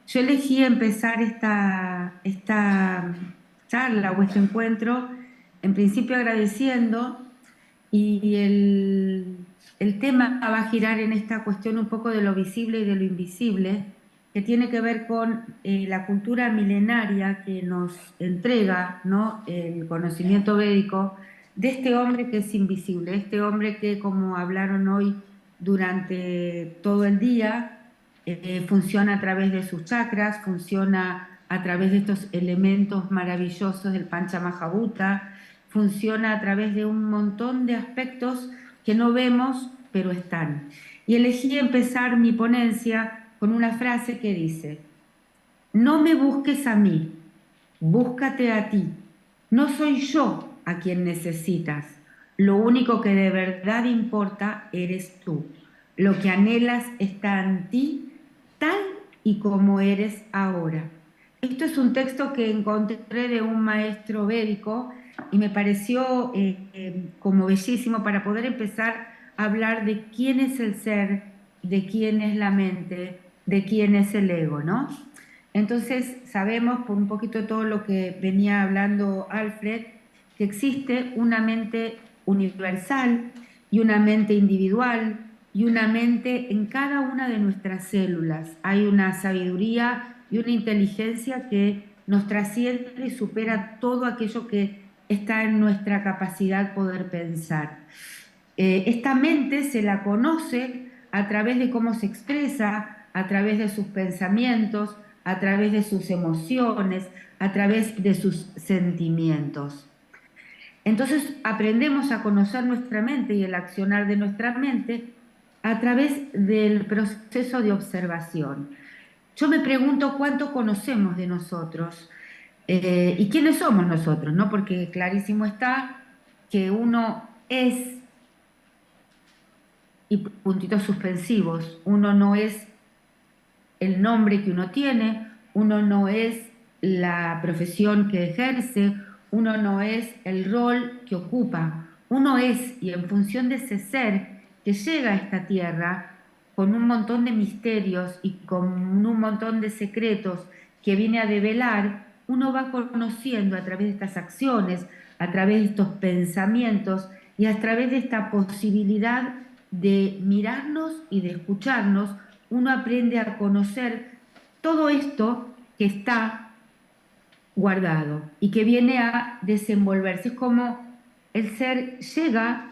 Yo elegí empezar esta charla o este encuentro, en principio agradeciendo, y el tema va a girar en esta cuestión un poco de lo visible y de lo invisible, que tiene que ver con la cultura milenaria que nos entrega, ¿no?, el conocimiento védico de este hombre que es invisible, este hombre que, como hablaron hoy durante todo el día, funciona a través de sus chakras, funciona a través de estos elementos maravillosos del Panchamahabhuta, funciona a través de un montón de aspectos que no vemos, pero están. Y elegí empezar mi ponencia con una frase que dice: no me busques a mí, búscate a ti. No soy yo a quien necesitas. Lo único que de verdad importa eres tú. Lo que anhelas está en ti, tal y como eres ahora. Esto es un texto que encontré de un maestro védico y me pareció como bellísimo para poder empezar a hablar de quién es el ser, de quién es la mente, de quién es el ego, ¿no? Entonces sabemos por un poquito todo lo que venía hablando Alfred, que existe una mente universal y una mente individual y una mente en cada una de nuestras células. Hay una sabiduría y una inteligencia que nos trasciende y supera todo aquello que está en nuestra capacidad poder pensar. Esta mente se la conoce a través de cómo se expresa, a través de sus pensamientos, a través de sus emociones, a través de sus sentimientos. Entonces aprendemos a conocer nuestra mente y el accionar de nuestra mente a través del proceso de observación. Yo me pregunto cuánto conocemos de nosotros y quiénes somos nosotros, ¿no? Porque clarísimo está que uno es y puntitos suspensivos. Uno no es el nombre que uno tiene, uno no es la profesión que ejerce, uno no es el rol que ocupa, uno es, y en función de ese ser que llega a esta tierra con un montón de misterios y con un montón de secretos que viene a develar, uno va conociendo a través de estas acciones, a través de estos pensamientos y a través de esta posibilidad de mirarnos y de escucharnos, uno aprende a conocer todo esto que está guardado y que viene a desenvolverse. Es como el ser llega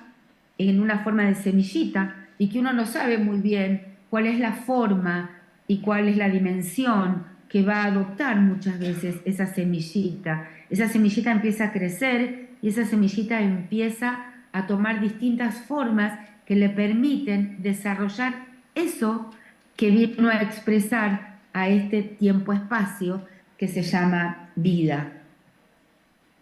en una forma de semillita y que uno no sabe muy bien cuál es la forma y cuál es la dimensión que va a adoptar muchas veces esa semillita. Esa semillita empieza a crecer y esa semillita empieza a tomar distintas formas que le permiten desarrollar eso que vino a expresar a este tiempo-espacio que se llama vida.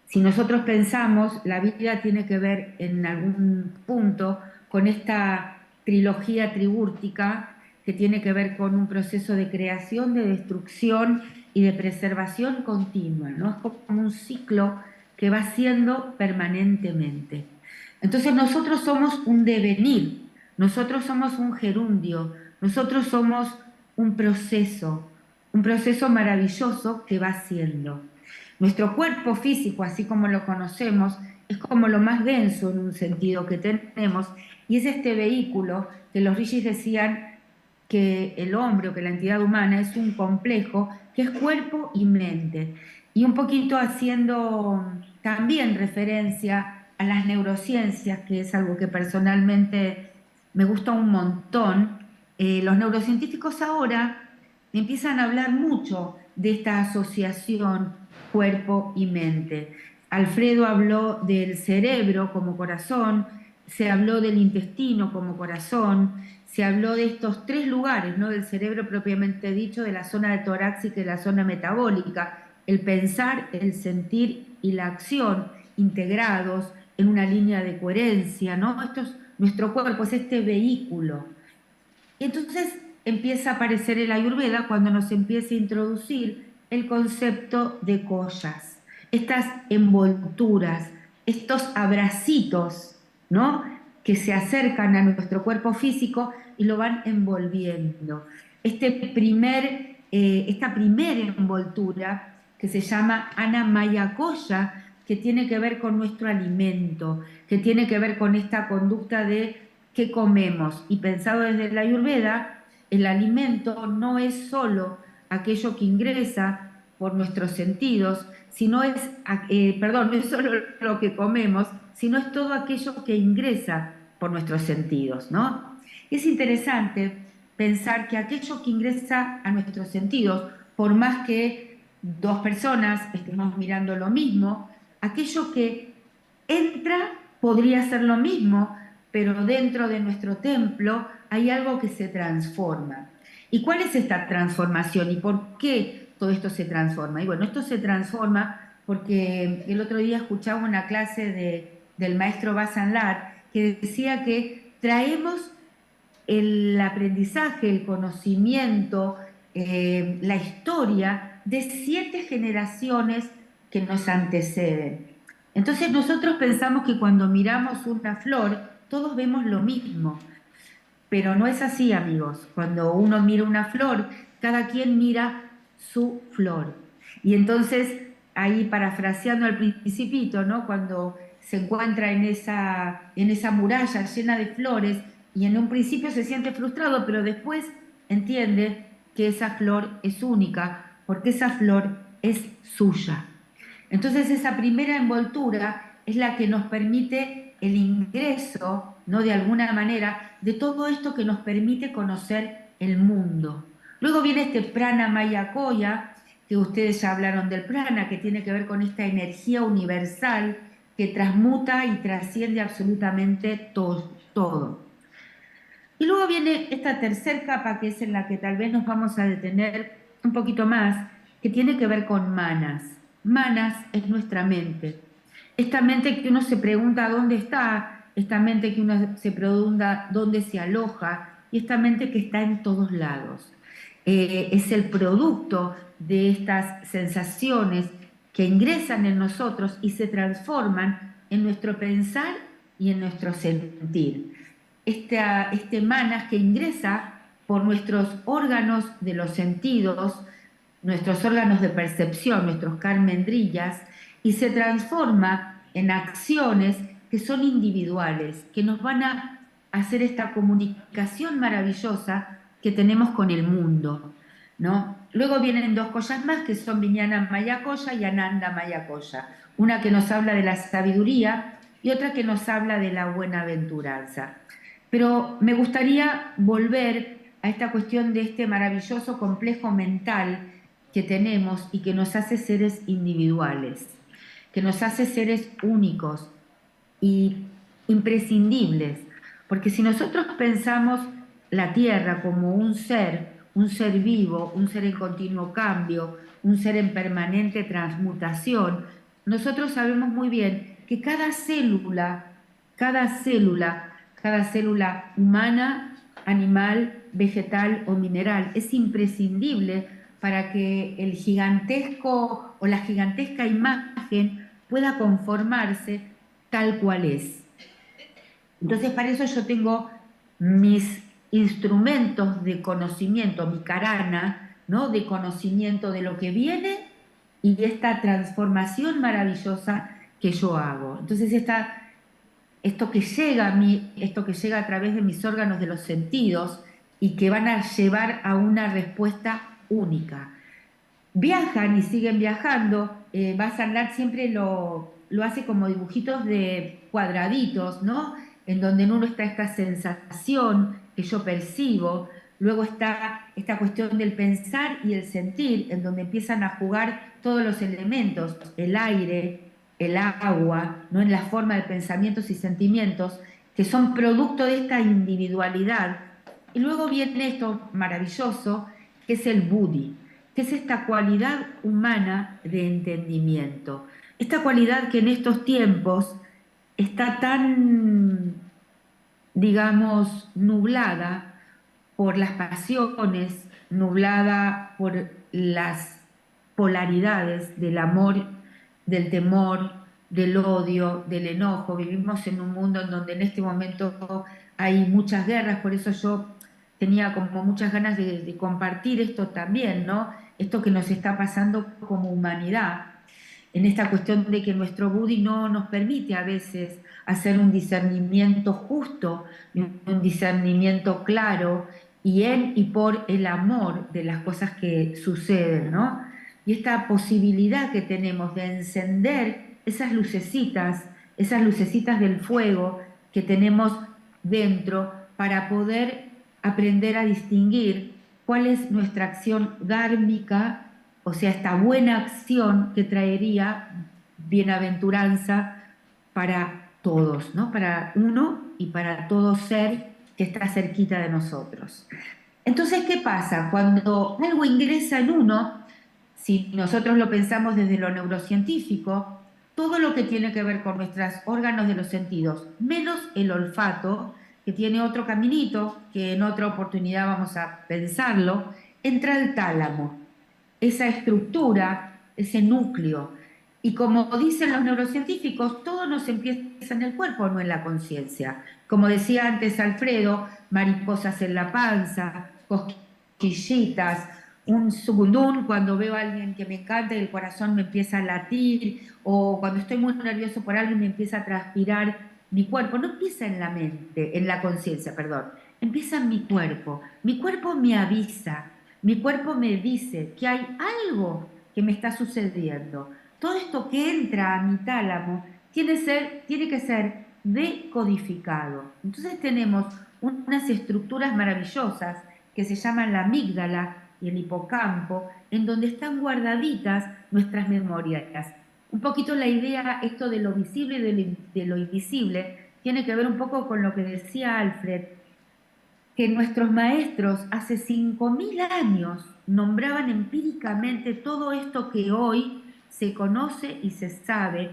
Si nosotros pensamos, la vida tiene que ver en algún punto con esta trilogía tribúrtica que tiene que ver con un proceso de creación, de destrucción y de preservación continua, ¿no? Es como un ciclo que va siendo permanentemente. Entonces nosotros somos un devenir, nosotros somos un gerundio, nosotros somos un proceso maravilloso que va siendo. Nuestro cuerpo físico, así como lo conocemos, es como lo más denso en un sentido que tenemos, y es este vehículo que los rishis decían que el hombre o que la entidad humana es un complejo que es cuerpo y mente. Y un poquito haciendo también referencia a las neurociencias, que es algo que personalmente me gusta un montón. Los neurocientíficos ahora empiezan a hablar mucho de esta asociación cuerpo y mente. Alfredo habló del cerebro como corazón, se habló del intestino como corazón, se habló de estos tres lugares, ¿no? Del cerebro propiamente dicho, de la zona de torácica y la zona metabólica, el pensar, el sentir y la acción integrados en una línea de coherencia, ¿no? Nuestro cuerpo es este vehículo. Y entonces empieza a aparecer el Ayurveda cuando nos empieza a introducir el concepto de collas, estas envolturas, estos abracitos, ¿no? Que se acercan a nuestro cuerpo físico y lo van envolviendo. Este primer esta primera envoltura que se llama Anamaya Koya, que tiene que ver con nuestro alimento, que tiene que ver con esta conducta de qué comemos. Y pensado desde la Ayurveda, el alimento no es solo aquello que ingresa por nuestros sentidos, sino es, perdón, no es solo lo que comemos, sino es todo aquello que ingresa por nuestros sentidos, ¿no? Es interesante pensar que aquello que ingresa a nuestros sentidos, por más que dos personas estemos mirando lo mismo, aquello que entra podría ser lo mismo, pero dentro de nuestro templo hay algo que se transforma. ¿Y cuál es esta transformación y por qué todo esto se transforma? Y bueno, esto se transforma porque el otro día escuchaba una clase del maestro Basanlar que decía que traemos el aprendizaje, el conocimiento, la historia de 7 generaciones que nos anteceden. Entonces nosotros pensamos que cuando miramos una flor, todos vemos lo mismo, pero no es así, amigos. Cuando uno mira una flor, cada quien mira su flor. Y entonces, ahí parafraseando al principito, ¿no? Cuando se encuentra en esa muralla llena de flores y en un principio se siente frustrado, pero después entiende que esa flor es única, porque esa flor es suya. Entonces esa primera envoltura es la que nos permite el ingreso, ¿no? De alguna manera, de todo esto que nos permite conocer el mundo. Luego viene este prana maya koya, que ustedes ya hablaron del prana, que tiene que ver con esta energía universal que transmuta y trasciende absolutamente todo. Y luego viene esta tercer capa, que es en la que tal vez nos vamos a detener un poquito más, que tiene que ver con manas. Manas es nuestra mente. Esta mente que uno se pregunta dónde está, esta mente que uno se pregunta dónde se aloja, y esta mente que está en todos lados. Es el producto de estas sensaciones que ingresan en nosotros y se transforman en nuestro pensar y en nuestro sentir. Este manas que ingresa por nuestros órganos de los sentidos, nuestros órganos de percepción, nuestros carmendrillas, y se transforma en acciones que son individuales, que nos van a hacer esta comunicación maravillosa que tenemos con el mundo, ¿no? Luego vienen 2 koyas más que son Vijnana Maya Koya y Ananda Maya Koya, una que nos habla de la sabiduría y otra que nos habla de la buenaventuranza. Pero me gustaría volver a esta cuestión de este maravilloso complejo mental que tenemos y que nos hace seres individuales, que nos hace seres únicos y imprescindibles, porque si nosotros pensamos la Tierra como un ser vivo, un ser en continuo cambio, un ser en permanente transmutación, nosotros sabemos muy bien que cada célula, cada célula humana, animal, vegetal o mineral es imprescindible para que el gigantesco o la gigantesca imagen pueda conformarse tal cual es. Entonces, para eso yo tengo mis instrumentos de conocimiento, mi karana, ¿no? De conocimiento de lo que viene y de esta transformación maravillosa que yo hago. Entonces, esto que llega a mí, esto que llega a través de mis órganos de los sentidos y que van a llevar a una respuesta única. Viajan y siguen viajando. Basanlar siempre lo hace como dibujitos de cuadraditos, ¿no? En donde en uno está esta sensación que yo percibo, luego está esta cuestión del pensar y el sentir, en donde empiezan a jugar todos los elementos, el aire, el agua, ¿no? En la forma de pensamientos y sentimientos, que son producto de esta individualidad. Y luego viene esto maravilloso, que es el buddhi, que es esta cualidad humana de entendimiento. Esta cualidad que en estos tiempos está tan, digamos, nublada por las pasiones, nublada por las polaridades del amor, del temor, del odio, del enojo. Vivimos en un mundo en donde en este momento hay muchas guerras, por eso yo tenía como muchas ganas de compartir esto también, ¿no? Esto que nos está pasando como humanidad, en esta cuestión de que nuestro Budi no nos permite a veces hacer un discernimiento justo, un discernimiento claro, y en y por el amor de las cosas que suceden, ¿no? Y esta posibilidad que tenemos de encender esas lucecitas del fuego que tenemos dentro para poder aprender a distinguir cuál es nuestra acción dármica, o sea, esta buena acción que traería bienaventuranza para todos, ¿no? Para uno y para todo ser que está cerquita de nosotros. Entonces, ¿qué pasa? Cuando algo ingresa en uno, si nosotros lo pensamos desde lo neurocientífico, todo lo que tiene que ver con nuestros órganos de los sentidos, menos el olfato, que tiene otro caminito, que en otra oportunidad vamos a pensarlo, entra al tálamo, esa estructura, ese núcleo. Y como dicen los neurocientíficos, todo nos empieza en el cuerpo, no en la conciencia. Como decía antes Alfredo, mariposas en la panza, cosquillitas, un sugundún cuando veo a alguien que me encanta y el corazón me empieza a latir, o cuando estoy muy nervioso por algo y me empieza a transpirar mi cuerpo. No empieza en la mente, en la conciencia, perdón, empieza en mi cuerpo. Mi cuerpo me avisa, mi cuerpo me dice que hay algo que me está sucediendo. Todo esto que entra a mi tálamo tiene que ser decodificado. Entonces tenemos unas estructuras maravillosas que se llaman la amígdala y el hipocampo, en donde están guardaditas nuestras memorias. Un poquito la idea, esto de lo visible y de lo invisible, tiene que ver un poco con lo que decía Alfred, que nuestros maestros hace 5.000 años nombraban empíricamente todo esto que hoy se conoce y se sabe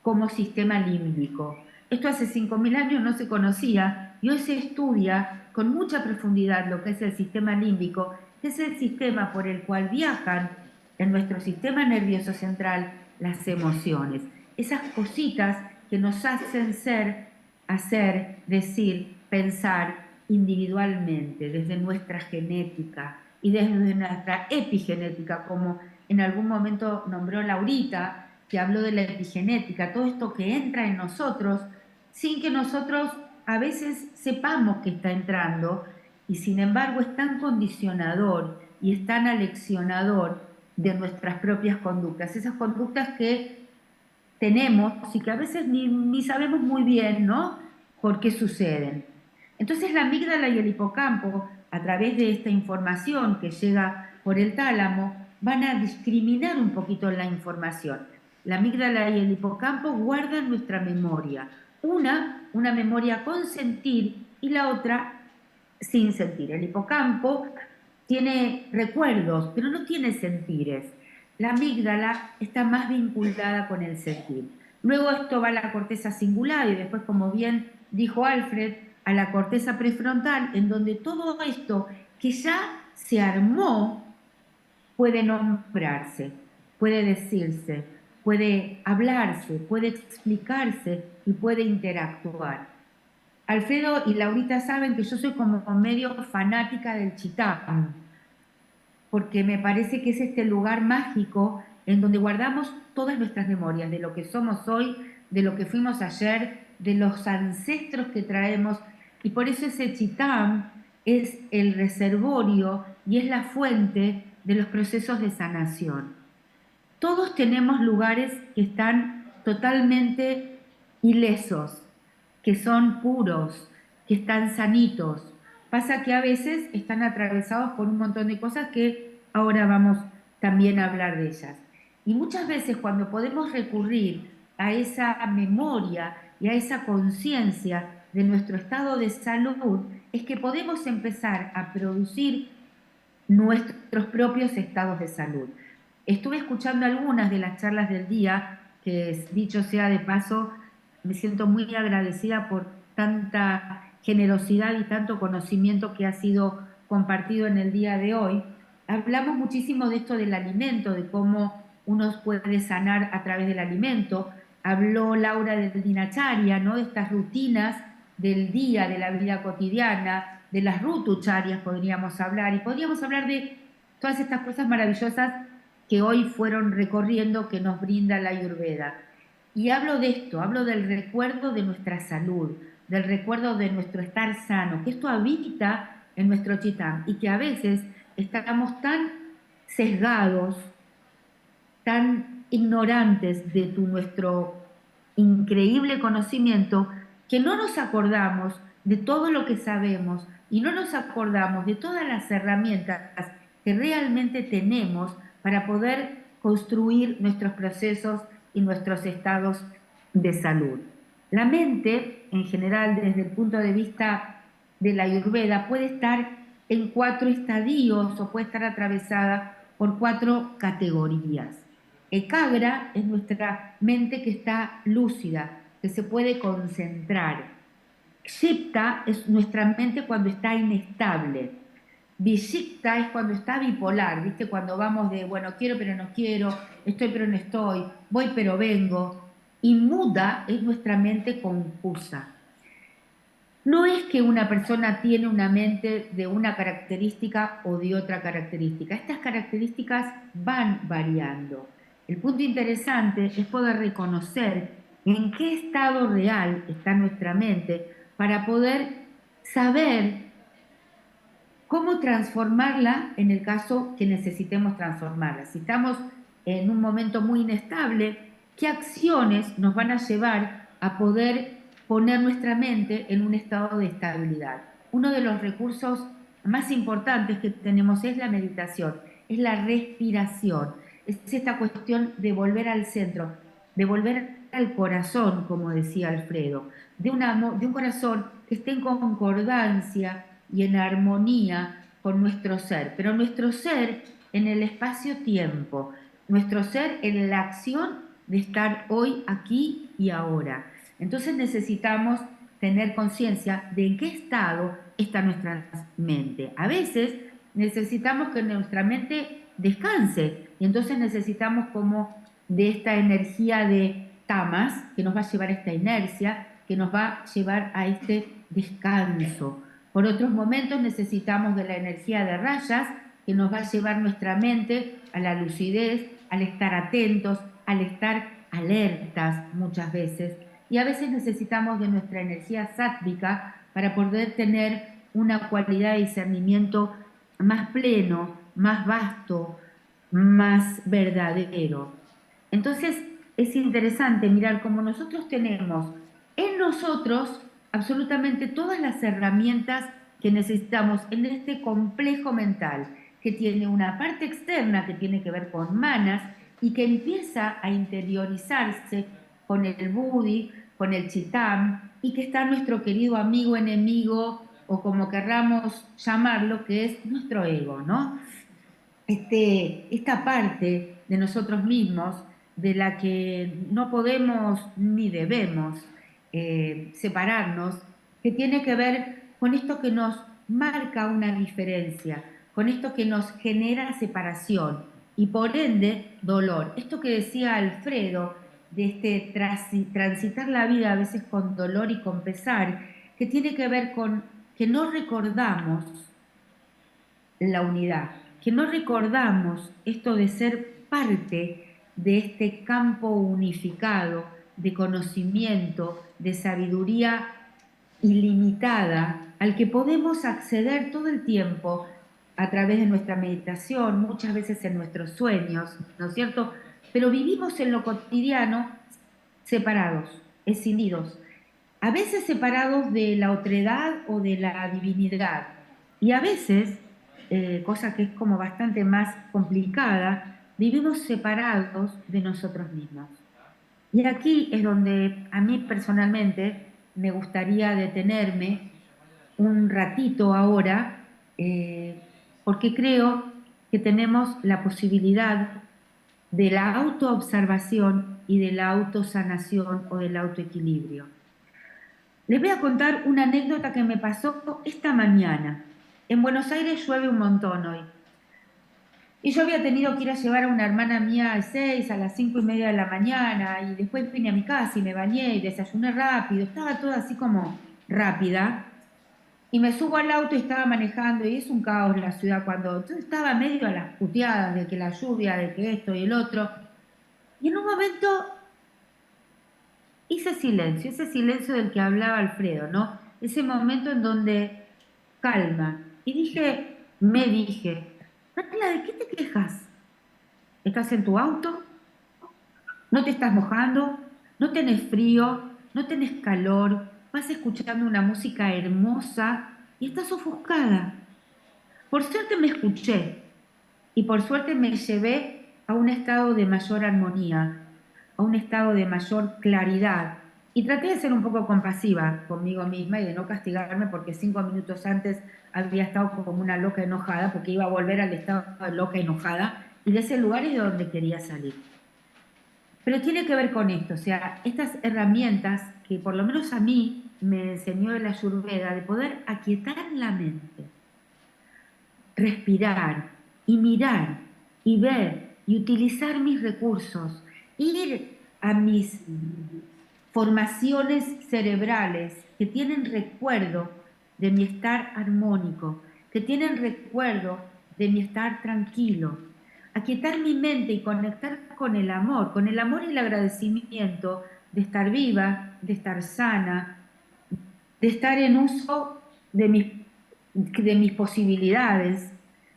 como sistema límbico. Esto hace 5.000 años no se conocía y hoy se estudia con mucha profundidad lo que es el sistema límbico, que es el sistema por el cual viajan en nuestro sistema nervioso central las emociones. Esas cositas que nos hacen ser, hacer, decir, pensar individualmente, desde nuestra genética y desde nuestra epigenética, como en algún momento nombró Laurita, que habló de la epigenética, todo esto que entra en nosotros sin que nosotros a veces sepamos que está entrando y sin embargo es tan condicionador y es tan aleccionador de nuestras propias conductas, esas conductas que tenemos y que a veces ni sabemos muy bien, ¿no? Por qué suceden. Entonces la amígdala y el hipocampo, a través de esta información que llega por el tálamo, van a discriminar un poquito la información. La amígdala y el hipocampo guardan nuestra memoria. Una memoria con sentir y la otra sin sentir. El hipocampo tiene recuerdos, pero no tiene sentires. La amígdala está más vinculada con el sentir. Luego esto va a la corteza cingulada y después, como bien dijo Alfred, a la corteza prefrontal, en donde todo esto que ya se armó puede nombrarse, puede decirse, puede hablarse, puede explicarse y puede interactuar. Alfredo y Laurita saben que yo soy como medio fanática del Chitán, porque me parece que es este lugar mágico en donde guardamos todas nuestras memorias de lo que somos hoy, de lo que fuimos ayer, de los ancestros que traemos, y por eso ese Chitán es el reservorio y es la fuente de los procesos de sanación. Todos tenemos lugares que están totalmente ilesos, que son puros, que están sanitos. Pasa que a veces están atravesados por un montón de cosas que ahora vamos también a hablar de ellas. Y muchas veces cuando podemos recurrir a esa memoria y a esa conciencia de nuestro estado de salud, es que podemos empezar a producir nuestros propios estados de salud. Estuve escuchando algunas de las charlas del día, que dicho sea de paso, me siento muy agradecida por tanta generosidad y tanto conocimiento que ha sido compartido en el día de hoy. Hablamos muchísimo de esto del alimento, de cómo uno puede sanar a través del alimento. Habló Laura del dinacharya, ¿no? De estas rutinas del día, de la vida cotidiana, de las rutucharias podríamos hablar, y podríamos hablar de todas estas cosas maravillosas que hoy fueron recorriendo, que nos brinda la Ayurveda. Y hablo de esto, hablo del recuerdo de nuestra salud, del recuerdo de nuestro estar sano, que esto habita en nuestro chitán y que a veces estamos tan sesgados, tan ignorantes de nuestro increíble conocimiento, que no nos acordamos de todo lo que sabemos y no nos acordamos de todas las herramientas que realmente tenemos para poder construir nuestros procesos y nuestros estados de salud. La mente, en general, desde el punto de vista de la Ayurveda, puede estar en 4 estadios o puede estar atravesada por 4 categorías. Ekagra es nuestra mente que está lúcida, que se puede concentrar. Shipta es nuestra mente cuando está inestable. Vishikta es cuando está bipolar, ¿viste? Cuando vamos de, bueno, quiero pero no quiero, estoy pero no estoy, voy pero vengo. Y muda es nuestra mente confusa. No es que una persona tiene una mente de una característica o de otra característica. Estas características van variando. El punto interesante es poder reconocer en qué estado real está nuestra mente para poder saber cómo transformarla en el caso que necesitemos transformarla. Si estamos en un momento muy inestable, ¿qué acciones nos van a llevar a poder poner nuestra mente en un estado de estabilidad? Uno de los recursos más importantes que tenemos es la meditación, es la respiración, es esta cuestión de volver al centro, de volver al corazón, como decía Alfredo, de un corazón que esté en concordancia y en armonía con nuestro ser, pero nuestro ser en el espacio-tiempo, nuestro ser en la acción de estar hoy, aquí y ahora. Entonces necesitamos tener conciencia de en qué estado está nuestra mente. A veces necesitamos que nuestra mente descanse y entonces necesitamos como de esta energía de tamas que nos va a llevar a esta inercia, que nos va a llevar a este descanso. Por otros momentos necesitamos de la energía de rayas que nos va a llevar nuestra mente a la lucidez, al estar atentos, al estar alertas muchas veces. Y a veces necesitamos de nuestra energía sátvica para poder tener una cualidad de discernimiento más pleno, más vasto, más verdadero. Entonces es interesante mirar cómo nosotros tenemos en nosotros absolutamente todas las herramientas que necesitamos en este complejo mental, que tiene una parte externa que tiene que ver con manas y que empieza a interiorizarse con el buddhi, con el chitam, y que está nuestro querido amigo, enemigo, o como querramos llamarlo, que es nuestro ego, ¿no? Esta parte de nosotros mismos de la que no podemos ni debemos separarnos, que tiene que ver con esto que nos marca una diferencia, con esto que nos genera separación y por ende dolor. Esto que decía Alfredo, de transitar la vida a veces con dolor y con pesar, que tiene que ver con que no recordamos la unidad, que no recordamos esto de ser parte de este campo unificado de conocimiento, de sabiduría ilimitada, al que podemos acceder todo el tiempo a través de nuestra meditación, muchas veces en nuestros sueños, ¿no es cierto? Pero vivimos en lo cotidiano separados, escindidos, a veces separados de la otredad o de la divinidad, y a veces, cosa que es como bastante más complicada, vivimos separados de nosotros mismos. Y aquí es donde a mí personalmente me gustaría detenerme un ratito ahora, porque creo que tenemos la posibilidad de la autoobservación y de la autosanación o del autoequilibrio. Les voy a contar una anécdota que me pasó esta mañana. En Buenos Aires llueve un montón hoy. Y yo había tenido que ir a llevar a una hermana mía a 6, a las 5:30 de la mañana, y después vine a mi casa y me bañé y desayuné rápido. Estaba toda así como rápida. Y me subo al auto y estaba manejando y es un caos la ciudad cuando entonces estaba medio a las puteadas de que la lluvia, de que esto y el otro. Y en un momento hice silencio, ese silencio del que hablaba Alfredo, ¿no? Ese momento en donde calma. Y me dije, Daniela, ¿de qué te quejas? ¿Estás en tu auto? ¿No te estás mojando? ¿No tenés frío? ¿No tenés calor? Vas escuchando una música hermosa y estás ofuscada. Por suerte me escuché y por suerte me llevé a un estado de mayor armonía, a un estado de mayor claridad. Y traté de ser un poco compasiva conmigo misma y de no castigarme porque 5 minutos antes había estado como una loca enojada porque iba a volver al estado de loca enojada y de ese lugar es de donde quería salir. Pero tiene que ver con esto, o sea, estas herramientas que por lo menos a mí me enseñó la Ayurveda de poder aquietar la mente, respirar y mirar y ver y utilizar mis recursos, ir a mis formaciones cerebrales que tienen recuerdo de mi estar armónico, que tienen recuerdo de mi estar tranquilo, aquietar mi mente y conectar con el amor y el agradecimiento de estar viva, de estar sana, de estar en uso de mis posibilidades,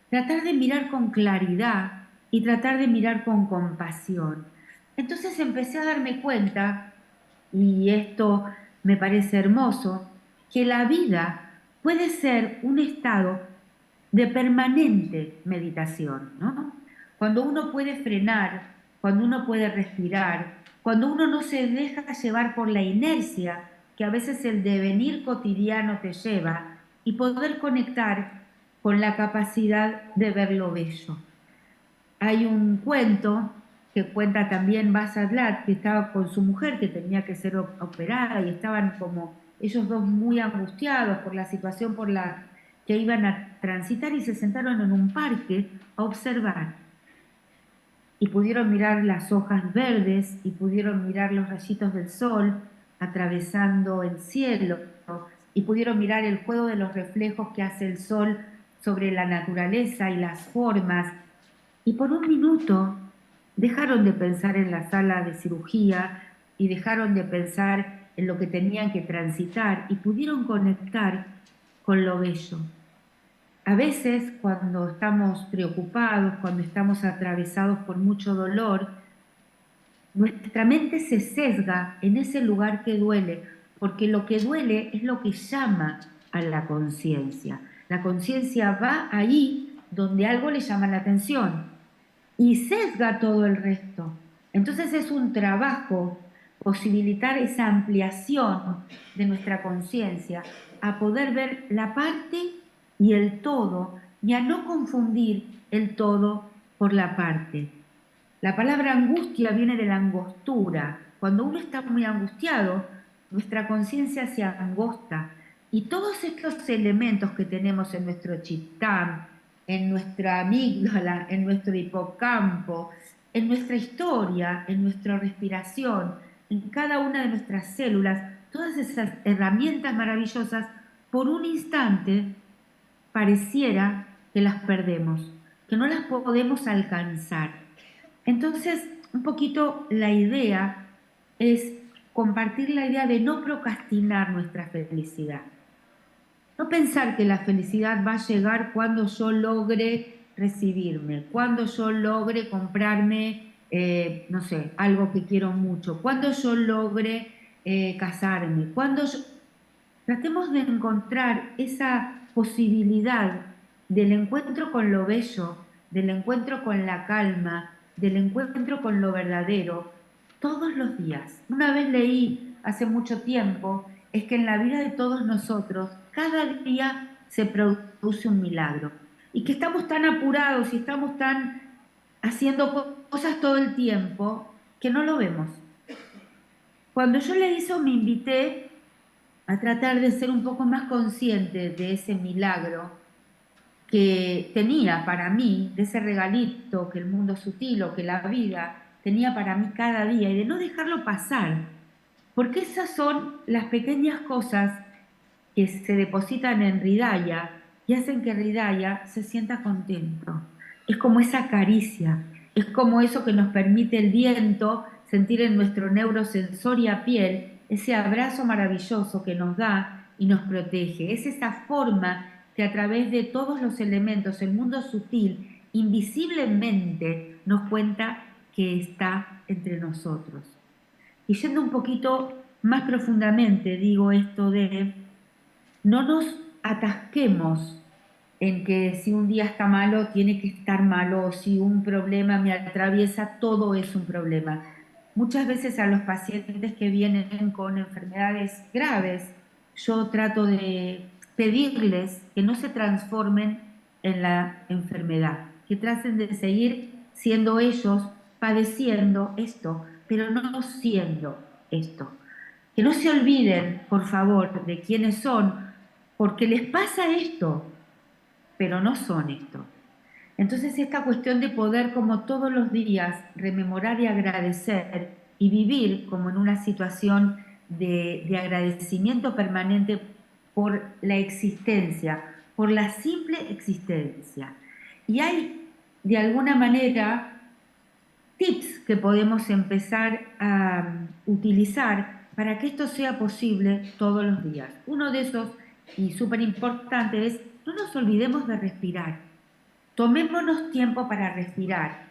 tratar de mirar con claridad y tratar de mirar con compasión. Entonces empecé a darme cuenta, y esto me parece hermoso, que la vida puede ser un estado de permanente meditación, ¿no? Cuando uno puede frenar, cuando uno puede respirar, cuando uno no se deja llevar por la inercia que a veces el devenir cotidiano te lleva y poder conectar con la capacidad de ver lo bello. Hay un cuento que cuenta también Basadlat, que estaba con su mujer que tenía que ser operada y estaban como ellos dos muy angustiados por la situación por la que iban a transitar y se sentaron en un parque a observar y pudieron mirar las hojas verdes y pudieron mirar los rayitos del sol atravesando el cielo y pudieron mirar el juego de los reflejos que hace el sol sobre la naturaleza y las formas. Y por un minuto dejaron de pensar en la sala de cirugía y dejaron de pensar en lo que tenían que transitar y pudieron conectar con lo bello. A veces cuando estamos preocupados, cuando estamos atravesados por mucho dolor, nuestra mente se sesga en ese lugar que duele, porque lo que duele es lo que llama a la conciencia. La conciencia va ahí donde algo le llama la atención y sesga todo el resto. Entonces es un trabajo posibilitar esa ampliación de nuestra conciencia a poder ver la parte y el todo y a no confundir el todo por la parte. La palabra angustia viene de la angostura. Cuando uno está muy angustiado, nuestra conciencia se angosta y todos estos elementos que tenemos en nuestro chittá, en nuestra amígdala, en nuestro hipocampo, en nuestra historia, en nuestra respiración, en cada una de nuestras células, todas esas herramientas maravillosas, por un instante pareciera que las perdemos, que no las podemos alcanzar. Entonces, un poquito la idea es compartir la idea de no procrastinar nuestra felicidad. No pensar que la felicidad va a llegar cuando yo logre recibirme, cuando yo logre comprarme, no sé, algo que quiero mucho, cuando yo logre casarme, cuando yo... Tratemos de encontrar esa posibilidad del encuentro con lo bello, del encuentro con la calma, del encuentro con lo verdadero, todos los días. Una vez leí hace mucho tiempo, es que en la vida de todos nosotros, cada día se produce un milagro. Y que estamos tan apurados y estamos tan haciendo cosas todo el tiempo que no lo vemos. Cuando yo le hice, me invité a tratar de ser un poco más consciente de ese milagro que tenía para mí, de ese regalito que el mundo sutil o que la vida tenía para mí cada día y de no dejarlo pasar, porque esas son las pequeñas cosas que se depositan en Hridaya y hacen que Hridaya se sienta contento. Es como esa caricia, es como eso que nos permite el viento sentir en nuestro neurosensoria piel, ese abrazo maravilloso que nos da y nos protege. Es esa forma que a través de todos los elementos, el mundo sutil, invisiblemente nos cuenta que está entre nosotros. Y yendo un poquito más profundamente, digo esto de no nos atasquemos en que si un día está malo, tiene que estar malo, o si un problema me atraviesa, todo es un problema. Muchas veces a los pacientes que vienen con enfermedades graves, yo trato de pedirles que no se transformen en la enfermedad, que traten de seguir siendo ellos padeciendo esto, pero no siendo esto. Que no se olviden, por favor, de quiénes son, porque les pasa esto, pero no son esto. Entonces esta cuestión de poder como todos los días rememorar y agradecer y vivir como en una situación de agradecimiento permanente por la existencia, por la simple existencia. Y hay de alguna manera tips que podemos empezar a utilizar para que esto sea posible todos los días. Uno de esos, y súper importante, es no nos olvidemos de respirar. Tomémonos tiempo para respirar.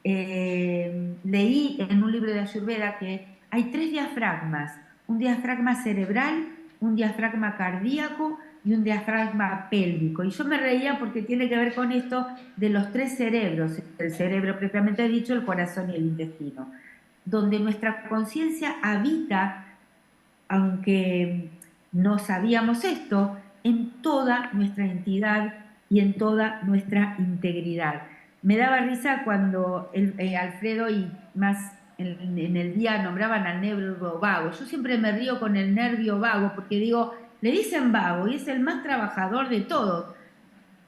Leí en un libro de Ayurveda que hay 3 diafragmas: un diafragma cerebral, un diafragma cardíaco y un diafragma pélvico. Y yo me reía porque tiene que ver con esto de los 3 cerebros: el cerebro propiamente dicho, el corazón y el intestino, donde nuestra conciencia habita, aunque no sabíamos esto, en toda nuestra entidad y en toda nuestra integridad. Me daba risa cuando Alfredo y más en el día nombraban al nervio vago. Yo siempre me río con el nervio vago porque digo, le dicen vago y es el más trabajador de todos.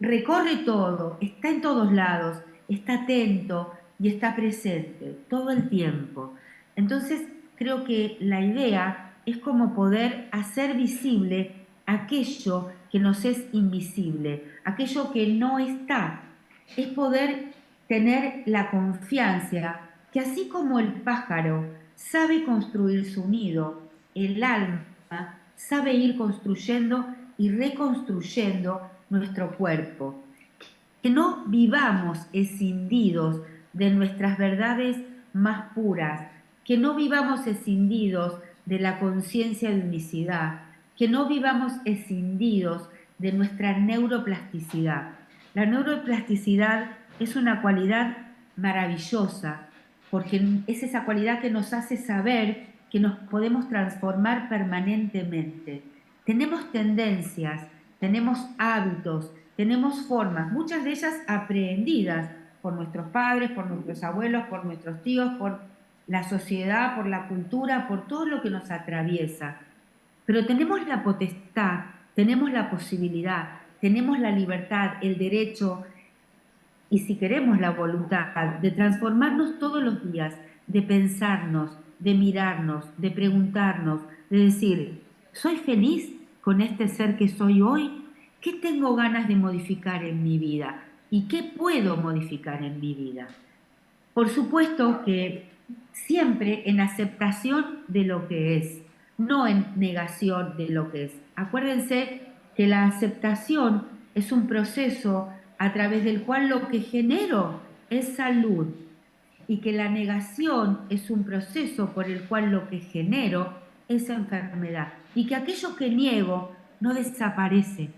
Recorre todo, está en todos lados, está atento y está presente todo el tiempo. Entonces, creo que la idea es como poder hacer visible aquello que nos es invisible, aquello que no está. Es poder tener la confianza que así como el pájaro sabe construir su nido, el alma sabe ir construyendo y reconstruyendo nuestro cuerpo. Que no vivamos escindidos de nuestras verdades más puras, que no vivamos escindidos de la conciencia de unicidad, que no vivamos escindidos de nuestra neuroplasticidad. La neuroplasticidad es una cualidad maravillosa, porque es esa cualidad que nos hace saber que nos podemos transformar permanentemente. Tenemos tendencias, tenemos hábitos, tenemos formas, muchas de ellas aprendidas por nuestros padres, por nuestros abuelos, por nuestros tíos, por la sociedad, por la cultura, por todo lo que nos atraviesa. Pero tenemos la potestad, tenemos la posibilidad, tenemos la libertad, el derecho y, si queremos, la voluntad de transformarnos todos los días, de pensarnos, de mirarnos, de preguntarnos, de decir, ¿soy feliz con este ser que soy hoy? ¿Qué tengo ganas de modificar en mi vida? ¿Y qué puedo modificar en mi vida? Por supuesto que siempre en aceptación de lo que es, no en negación de lo que es. Acuérdense que la aceptación es un proceso a través del cual lo que genero es salud, y que la negación es un proceso por el cual lo que genero es enfermedad, y que aquello que niego no desaparece,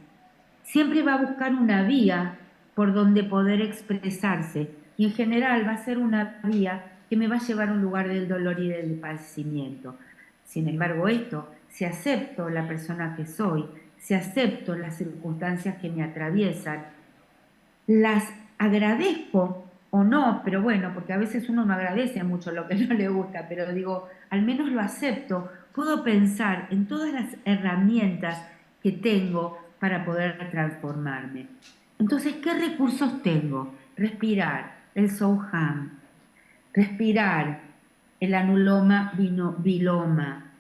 siempre va a buscar una vía por donde poder expresarse, y en general va a ser una vía que me va a llevar a un lugar del dolor y del padecimiento. Sin embargo, esto, si acepto la persona que soy, si acepto las circunstancias que me atraviesan, las agradezco o no, pero bueno, porque a veces uno no agradece mucho lo que no le gusta, pero digo, al menos lo acepto, puedo pensar en todas las herramientas que tengo para poder transformarme. Entonces, ¿qué recursos tengo? Respirar, el Soham, respirar, el Anuloma Viloma,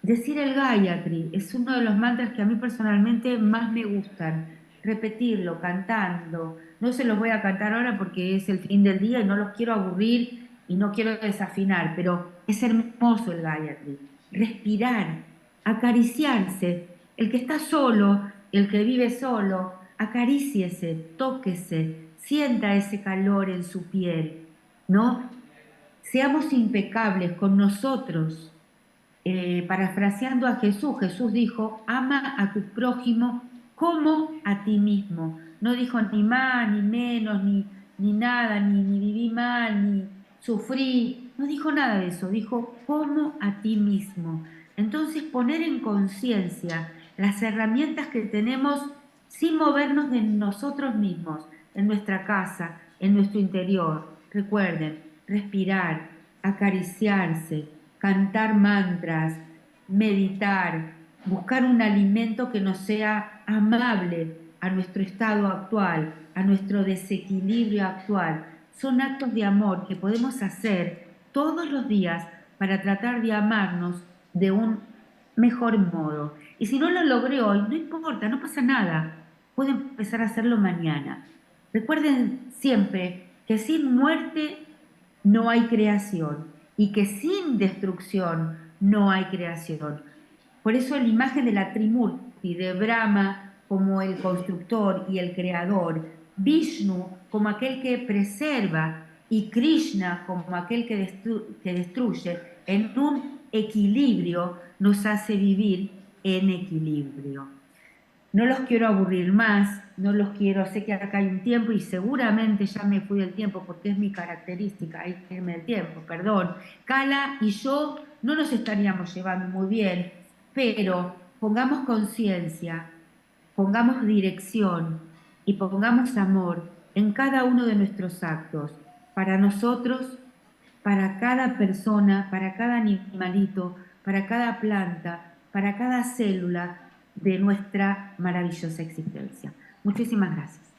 decir el Gayatri es uno de los mantras que a mí personalmente más me gustan. Repetirlo, cantando. No se los voy a cantar ahora porque es el fin del día y no los quiero aburrir y no quiero desafinar, pero es hermoso el Gayatri. Respirar, acariciarse. El que está solo, el que vive solo, acaríciese, tóquese, sienta ese calor en su piel, ¿no? Seamos impecables con nosotros. Parafraseando a Jesús, Jesús dijo, ama a tu prójimo como a ti mismo. No dijo ni más, ni menos, ni nada, ni viví mal, ni sufrí. No dijo nada de eso, dijo como a ti mismo. Entonces poner en conciencia las herramientas que tenemos sin movernos de nosotros mismos, en nuestra casa, en nuestro interior. Recuerden, respirar, acariciarse, cantar mantras, meditar, buscar un alimento que nos sea amable a nuestro estado actual, a nuestro desequilibrio actual. Son actos de amor que podemos hacer todos los días para tratar de amarnos de un mejor modo. Y si no lo logré hoy, no importa, no pasa nada. Puedo empezar a hacerlo mañana. Recuerden siempre que sin muerte no hay creación y que sin destrucción no hay creación. Por eso la imagen de la Trimurti, de Brahma como el constructor y el creador, Vishnu como aquel que preserva y Krishna como aquel que destruye, en un equilibrio nos hace vivir en equilibrio. No los quiero aburrir más, no los quiero, sé que acá hay un tiempo y seguramente ya me fui del tiempo porque es mi característica, hay que irme del tiempo, perdón. Cala y yo no nos estaríamos llevando muy bien, pero pongamos conciencia, pongamos dirección y pongamos amor en cada uno de nuestros actos, para nosotros, para cada persona, para cada animalito, para cada planta, para cada célula de nuestra maravillosa existencia. Muchísimas gracias.